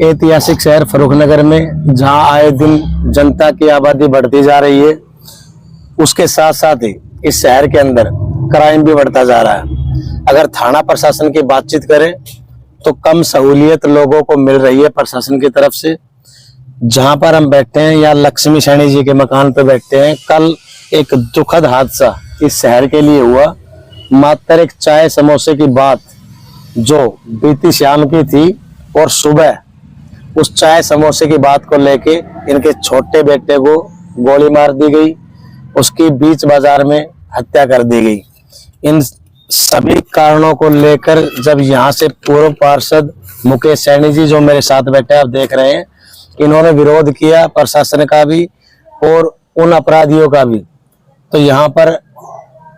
ऐतिहासिक शहर फर्रुखनगर में जहां आए दिन जनता की आबादी बढ़ती जा रही है, उसके साथ साथ ही इस शहर के अंदर क्राइम भी बढ़ता जा रहा है। अगर थाना प्रशासन की बातचीत करें तो कम सहूलियत लोगों को मिल रही है प्रशासन की तरफ से। जहां पर हम बैठते हैं या लक्ष्मी सैनी जी के मकान पर बैठते हैं, कल एक दुखद हादसा इस शहर के लिए हुआ। मात्र एक चाय समोसे की बात जो बीती शाम की थी और सुबह उस चाय समोसे की बात को लेके इनके छोटे बेटे को गोली मार दी गई, उसकी बीच बाजार में हत्या कर दी गई। इन सभी कारणों को लेकर जब यहाँ से पूर्व पार्षद मुकेश सैनी जी जो मेरे साथ बैठे आप देख रहे हैं, इन्होंने विरोध किया प्रशासन का भी और उन अपराधियों का भी। तो यहाँ पर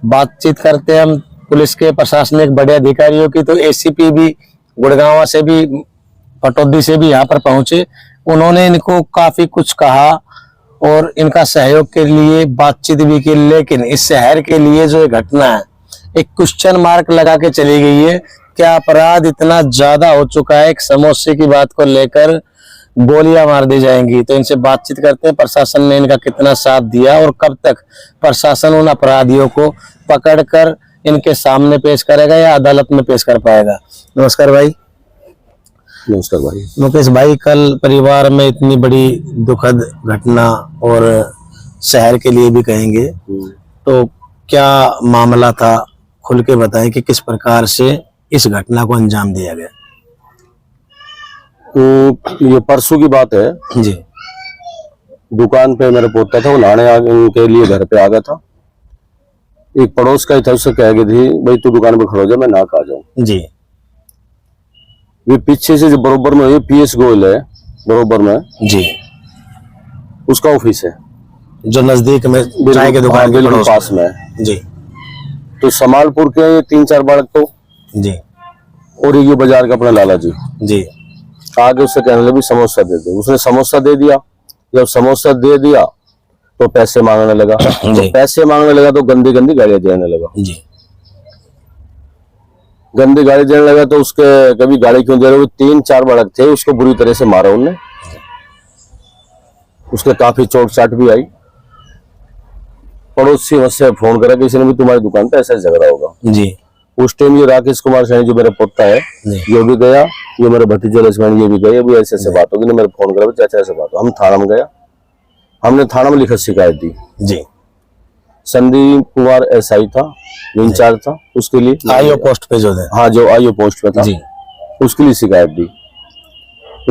बातचीत करते हैं हम पुलिस के प्रशासनिक बड़े अधिकारियों की। तो एसीपी भी गुड़गांव से भी पटौदी से भी यहाँ पर पहुंचे, उन्होंने इनको काफी कुछ कहा और इनका सहयोग के लिए बातचीत भी की। लेकिन इस शहर के लिए जो ये घटना है एक क्वेश्चन मार्क लगा के चली गई है। क्या अपराध इतना ज्यादा हो चुका है, एक समोसे की बात को लेकर गोलियां मार दी जाएंगी। तो इनसे बातचीत करते हैं, प्रशासन ने इनका कितना साथ दिया और कब तक प्रशासन उन अपराधियों को पकड़कर इनके सामने पेश करेगा या अदालत में पेश कर पाएगा। नमस्कार भाई। नमस्कार भाई। मुकेश भाई, कल परिवार में इतनी बड़ी दुखद घटना और शहर के लिए भी कहेंगे, तो क्या मामला था, खुल के बताएं कि किस प्रकार से इस घटना को अंजाम दिया गया। ये परसों की बात है जी। दुकान पे मेरा पोता था, वो नहाने के लिए घर पे आ गया था। एक पड़ोस का ही था, उससे कह गई थी भाई तू दुकान पे खड़ो जा, मैं नहा आ जाऊं। जी। वे पीछे से जो बरोबर में पीएस गोयल है बरोबर में जी, उसका ऑफिस है जो नजदीक में चाय के दुकान के बिल्कुल पास में है। जी। तो समालपुर के 3-4 बालक तो जी और ये बाजार का अपना लाला जी जी आगे उससे कहने लगे समोसा दे दे। उसने समोसा दे दिया। जब समोसा दे दिया तो पैसे मांगने लगा। तो पैसे मांगने लगा तो गंदी गंदी गालियां देने लगा। जी। गंदी गाली देने लगा तो उसके कभी गाली क्यों दे रहे, 3-4 बालक थे, उसको बुरी तरह से मारा उनने। उसके काफी चोट चाट भी आई। पड़ोसी मुझसे फोन करा कि इसने भी तुम्हारी दुकान पे ऐसा झगड़ा होगा। जी। उस टाइम ये राकेश कुमार सैनी जो मेरा पोता है ये भी गया, ये मेरे भतीजे लक्ष्मण ये भी गए। अभी ऐसे ऐसे बात होगी ना, मेरे फोन करा चाचा ऐसे बात हो। हम थाना में गया, हमने थाना में लिखित शिकायत दी। जी। संदीप कुमार एसआई था, इंचार्ज था, उसके लिए आईओ पोस्ट पे जो थे। हाँ, जो आईओ पोस्ट पे था जी। उसके लिए शिकायत दी।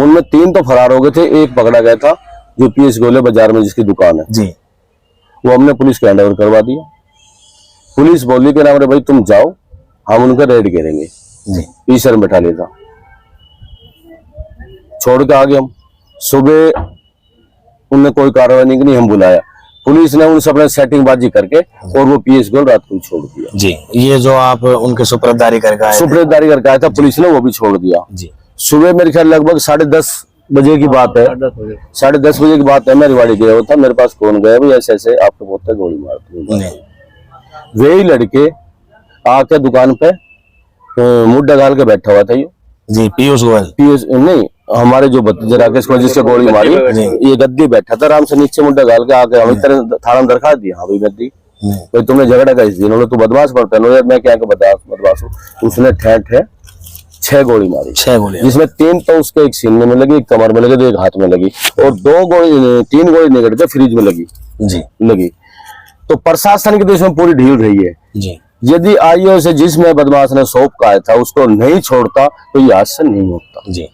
उनमें 3 तो फरार हो गए थे, एक पकड़ा गया था जो पीएस गोले बाजार में जिसकी दुकान है। जी। वो हमने पुलिस के हैंडओवर करवा दिया। पुलिस बोली कि ना भाई तुम जाओ, हम उनका रेड करेंगे। पीसर में बैठा लिया था, छोड़ के आ गए हम। सुबह उनने कोई कार्रवाई नहीं की, हम बुलाया। पुलिस ने उनसे अपने सेटिंग बाजी करके और वो पीएस गोल रात को छोड़ दिया। जी। ये जो आप उनके सुपुर्ददारी करके आए था पुलिस ने, वो भी छोड़ दिया। जी। सुबह मेरे ख्याल लगभग 10:30 बजे की बात है। 10:30 बजे की बात है। मैं रिवाड़ी गया हुआ था, मेरे पास फोन गया भाई ऐसे ऐसे आपको पोता गोली मार। वे ही लड़के आके दुकान पे मुड्ढा डाल के बैठा हुआ था। जी। पीयूष गोयल। पीयूष नहीं, हमारे जो भतीजे राकेश को जिससे गोली मारी, ये गद्दी बैठा था आराम से नीचे मुड्ढा डाल के। आके हम थाना में दरखास्त दी। हाँ भाई गद्दी भाई तुमने झगड़ा का इस दिन तू बदमाश पड़ता है। मैं क्या बदमाश हूँ। उसने ठेठ 6 गोली मारी। 6 गोली, जिसमें 3 तो उसके एक सीने में लगी, एक कमर में लगी, तो एक हाथ में लगी और 3 गोली निकल के फ्रिज में लगी। जी। लगी। तो प्रशासन की तो इसमें पूरी ढील रही है। जी। यदि आईओ से जिसमें बदमाश ने सौंप कहा था उसको नहीं छोड़ता तो ये हादसा नहीं होता। जी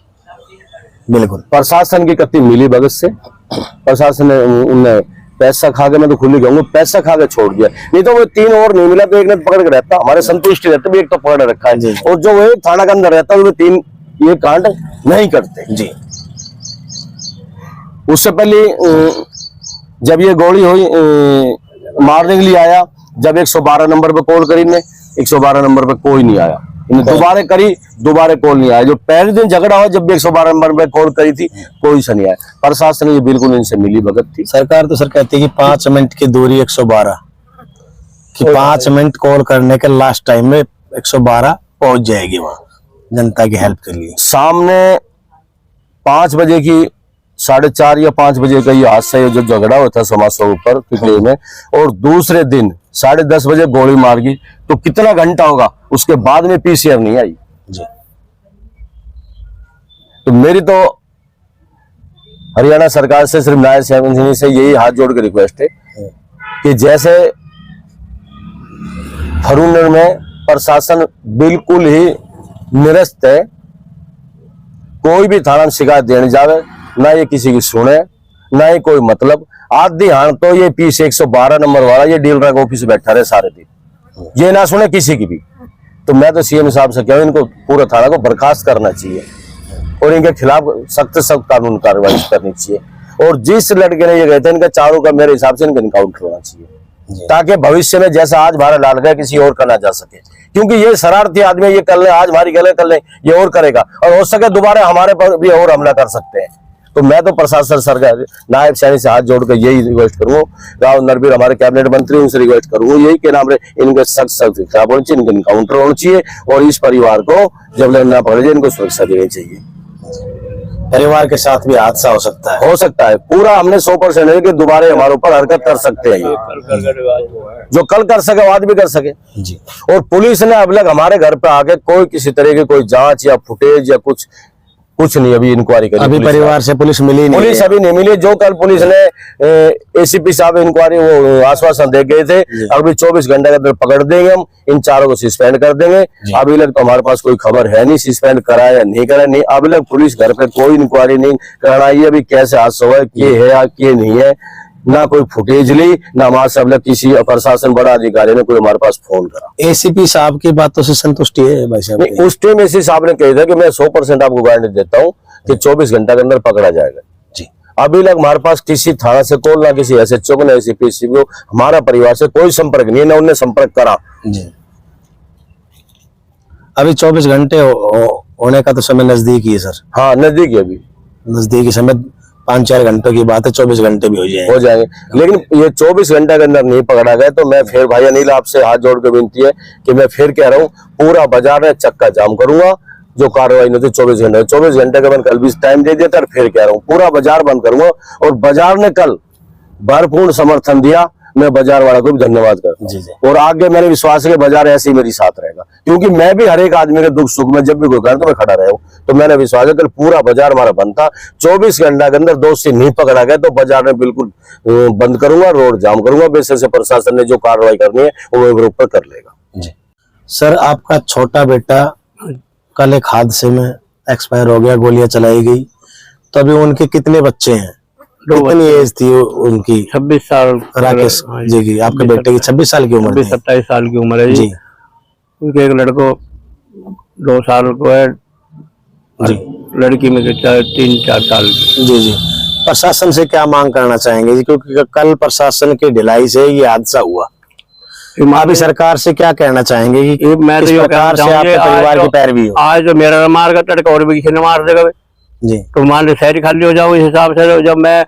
बिल्कुल। प्रशासन की कति मिली भगत से प्रशासन ने उन्हें पैसा खा के, मैं तो खुली कहूंगा, पैसा खा के छोड़ दिया। नहीं तो वो 3 और नहीं मिला तो एक ने पकड़ के रहता, हमारे संतुष्टि रहते भी एक तो पकड़ रखा है। और जो वो थाना के अंदर रहता है 3 ये कांड नहीं करते। जी। उससे पहले जब ये गोली हुई मारने के लिए आया, जब 112 नंबर पे कॉल करी ने, 112 नंबर पे कोई नहीं आया। दोबारा करी, दोबारा कॉल नहीं आया। जो पहले दिन झगड़ा हुआ जब भी 112 नंबर पे कॉल करी थी कोई से नहीं आया। प्रशासन ये बिल्कुल इनसे मिली भगत थी। सरकार तो सर कहती है कि 5 मिनट की दूरी 112 कि 5 मिनट कॉल करने के लास्ट टाइम में 112 पहुंच जाएगी वहां जनता की हेल्प के लिए। सामने 5 बजे की 4:30 या 5 बजे का ये हादसा, ये जो झगड़ा हुआ था समाज ऊपर पिपले में, और दूसरे दिन 10:30 बजे गोली मार गई, तो कितना घंटा होगा उसके बाद में पीसीआर नहीं आई जी। तो मेरी तो हरियाणा सरकार से, सिर्फ नायब सिंह से यही हाथ जोड़ के रिक्वेस्ट है कि जैसे फरूनगर में प्रशासन बिल्कुल ही निरस्त है, कोई भी थाना में शिकायत देने जावे ना ये किसी की सुने, ना ही कोई मतलब। आधी हाण तो ये पीछे 112 नंबर वाला ये डीलर का ऑफिस बैठा रहे सारे दिन, ये ना सुने किसी की भी। तो मैं तो सीएम साहब से कहूँ इनको पूरा थाना को बर्खास्त करना चाहिए और इनके खिलाफ सख्त से सख्त कानून कार्रवाई करनी चाहिए। और जिस लड़के ने ये कहते हैं इनका चारों का मेरे हिसाब से इनका इनकाउंटर होना चाहिए, ताकि भविष्य में जैसा आज हमारा लाल गया किसी और का ना जा सके। क्योंकि ये शरारती आदमी, ये कर ले आज हमारी गले कर ले, ये और करेगा और हो सके दोबारा हमारे पर भी और हमला कर सकते हैं। तो मैं तो प्रशासन सरकार नायब सैनी से हाथ जोड़कर यही रिक्वेस्ट करूँ, राव नरबीर हमारे कैबिनेट मंत्री उनसे रिक्वेस्ट करूँ यही के नाम इनके सख्त सख्त खिलाफ होना चाहिए, इनका इनकाउंटर होना चाहिए और इस परिवार को जब लगना पड़े इनको सुरक्षा देनी चाहिए। परिवार के साथ भी हादसा हो सकता है, पूरा हमने 100% है कि दोबारा हमारे ऊपर हरकत कर सकते हैं, जो कल कर सके वो आज भी कर सके जी। और पुलिस ने अब तक हमारे घर पे आके कोई किसी तरह की कोई जांच या फुटेज या कुछ नहीं अभी इंक्वायरी करी। अभी परिवार से पुलिस मिली नहीं, पुलिस अभी नहीं मिली। जो कल पुलिस ने एसीपी साहब इंक्वायरी वो आश्वासन दे गए थे, अभी 24 घंटे के अंदर पकड़ देंगे, हम इन चारों को सस्पेंड कर देंगे। अभी तक तो हमारे पास कोई खबर है नहीं सस्पेंड करा या नहीं करा, नहीं अभी तक पुलिस घर पे कोई इंक्वायरी नहीं कराना है अभी कैसे हादसा हुआ है, ये है या ये नहीं है, ना कोई फुटेज ली, ना हमारे सब किसी प्रशासन बड़ा अधिकारी ने कोई हमारे पास फोन करा। एसीपी साहब की बातों से संतुष्टि है भाई साहब? नहीं, उस टाइम एसीपी साहब ने कहा था कि मैं 100% आपको गारंटी देता हूँ कि 24 घंटे के अंदर पकड़ा जाएगा जी। अभी तक हमारे पास किसी थाना से कॉल, ना किसी एसएचओ को, ना एसीपी को, हमारा परिवार से कोई संपर्क नहीं है, ना उन्हें संपर्क करा जी। अभी 24 घंटे होने का तो समय नजदीक ही है सर। हाँ नजदीक है, अभी नजदीकी समय 5-4 घंटों की बात है, 24 घंटे भी हो जाएंगे। लेकिन ये 24 घंटे के अंदर नहीं पकड़ा गया तो मैं फिर भाई अनिल आपसे हाथ जोड़ के विनती है कि मैं फिर कह रहा हूँ पूरा बाजार में चक्का जाम करूंगा, जो कार्रवाई नहीं थी 24 घंटे का मैंने कल भी टाइम दे दिया था, फिर कह रहा हूँ पूरा बाजार बंद करूंगा। और बाजार ने कल भरपूर समर्थन दिया, मैं बाजार वाला को भी धन्यवाद करता हूं। और आगे मेरे विश्वास है कि बाजार ऐसे ही मेरी साथ रहेगा, क्योंकि मैं भी हर एक आदमी के दुख सुख में जब भी कोई कर तो मैं खड़ा रहा हूं। तो मैंने विश्वास है कल पूरा बाजार हमारा बंद था, 24 घंटे के अंदर दोषी नहीं पकड़ा गया तो बाजार में बिल्कुल बंद करूंगा, रोड जाम करूंगा। वैसे से प्रशासन ने जो कार्रवाई करनी है वो मेरे ऊपर कर लेगा जी। सर आपका छोटा बेटा कल एक हादसे में एक्सपायर हो गया, गोलियां चलाई गई, तो अभी उनके कितने बच्चे हैं? कितनी एज थी उनकी? 26 साल। राकेश जी की, आपके बेटे की 26 साल की उम्र है? 27 साल की उम्र है जी। उनके एक लड़को 2 साल को है जी, लड़की में 3-4 साल की। जी जी। प्रशासन से क्या मांग करना चाहेंगे जी, क्योंकि कल प्रशासन की ढिलाई से ये हादसा हुआ, अभी सरकार से क्या कहना चाहेंगे कि मैं तो प्रकार से आपके परिवार की पैरवी हो? आज जो मेरा मार का तड़का और भी किसी ने मार देगा जी, तो मान लो शहरी खाली हो जाओ। इस हिसाब से जब मैं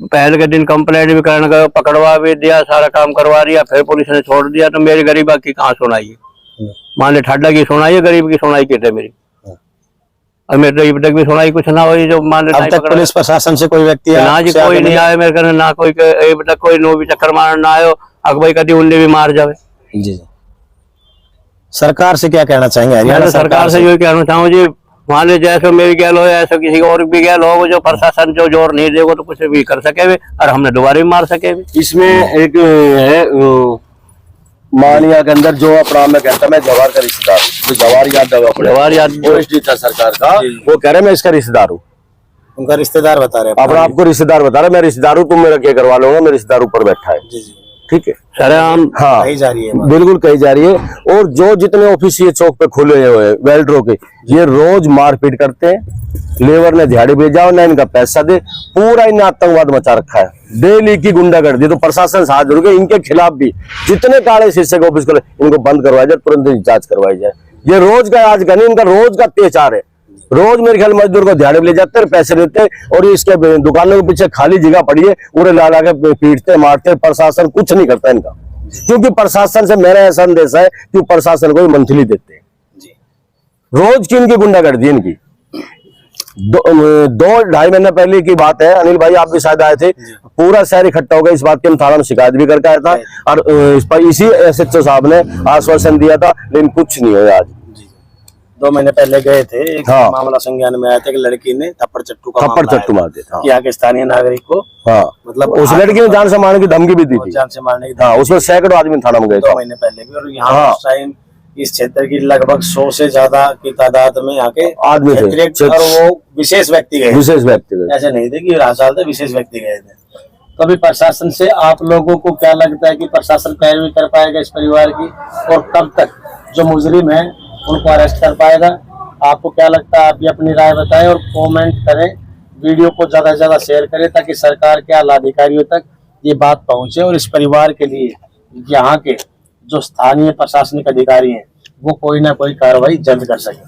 पहले के दिन कंप्लेंट भी करने गया, पकड़वा भी दिया, सारा काम करवा दिया, फिर पुलिस ने छोड़ दिया, तो मेरी गरीबा की कहाँ सुनाई है? मान लो ठाडा की सुनाई है, गरीब की सुनाई कितने मेरी? और मेरे अब तक भी सुनाई कुछ ना हुई। जो मान लो अब तक पुलिस प्रशासन से कोई व्यक्ति ना जी कोई नहीं आया मेरे घर, ना कोई अब तक कोई नो भी चक्कर मारना ना आयो, अकबई कभी उन्हें भी मार जावे जी। सरकार से क्या कहना चाहेंगे? हरियाणा सरकार से यही कहना चाहूँ जी, मान लीजिए जैसे मेरी गैल हो ऐसे किसी और भी गैल हो, जो प्रशासन जो जोर नहीं देगा तो कुछ भी कर सके भी, और हमने दोबारा भी मार सके भी। इसमें एक है मानिया के अंदर जो अपना मैं कहता मैं जवाहर का रिश्तेदार हूँ, जवाहर याद था सरकार का, वो कह रहे मैं इसका रिश्तेदार हूँ। उनका रिश्तेदार बता रहे हैं, अपना आपको रिश्तेदार बता रहे, मैं रिश्तेदार हूँ, तुम मेरा क्या करवा लोगे, मेरे रिश्तेदार ऊपर बैठा है। जी जी, ठीक है सर हम हाँ कही जा रही है बात। बिल्कुल कही जा रही है। और जो जितने ऑफिस ये चौक पे खुले हुए वेल्डरों के, ये रोज मारपीट करते हैं, लेबर ने दिहाड़ी भेजा ना इनका पैसा दे, पूरा इन्हें आतंकवाद मचा रखा है, डेली की गुंडागर्दी। तो प्रशासन से हाथ जोड़ के इनके खिलाफ भी जितने काले शीशे के ऑफिस खुले इनको बंद करवाया जाए, तुरंत जांच करवाई जाए। ये रोज का आज का नहीं, इनका रोज का अत्याचार है। रोज मेरे ख्याल मजदूर को दिहाड़ी ले जाते हैं, पैसे देते हैं, और इसके दुकानों के पीछे खाली जगह पड़ी है, उन्हें ला ला के पीटते मारते, प्रशासन कुछ नहीं करता इनका। क्योंकि प्रशासन से मेरा ऐसा संदेश है कि प्रशासन को मंथली देते हैं, रोज की इनकी गुंडागर्दी इनकी। दो ढाई महीने पहले की बात है, अनिल भाई आप भी शायद आए थे, पूरा शहर इकट्ठा हो गया इस बात की, हम थाना में शिकायत भी करके आया था और इस पर इसी SHO साहब ने आश्वासन दिया था, लेकिन कुछ नहीं हुआ आज। 2 महीने पहले गए थे, एक हाँ। मामला संज्ञान में आया था कि लड़की ने थप्पड़ चट्टू का थप्पड़ मामला चट्टू आया मार था दिया था। कि यहाँ के स्थानीय नागरिक को हाँ, मतलब उस लड़की ने जान से मारने की धमकी भी दी थी। जान से मारने की हाँ, उसमें सैकड़ों आदमी थाना में गए 2 थे। महीने पहले भी, और यहाँ हाँ। उस टाइम इस क्षेत्र की लगभग 100 से ज्यादा की तादाद में यहाँ के आदमी थे। क्षेत्रीय और वो विशेष व्यक्ति गए, विशेष व्यक्ति गए। ऐसे नहीं थे कि राजसाल थे, विशेष व्यक्ति गए थे। तो अभी प्रशासन से आप लोगों को क्या लगता है कि प्रशासन पैरवी कर पाएगा इस परिवार की, और कब तक जो मुजरिम है उनको अरेस्ट कर पाएगा? आपको क्या लगता है? आप भी अपनी राय बताएं और कमेंट करें, वीडियो को ज्यादा से ज्यादा शेयर करें ताकि सरकार के आला अधिकारियों तक ये बात पहुंचे और इस परिवार के लिए यहाँ के जो स्थानीय प्रशासनिक अधिकारी हैं वो कोई ना कोई कार्रवाई जल्द कर सके।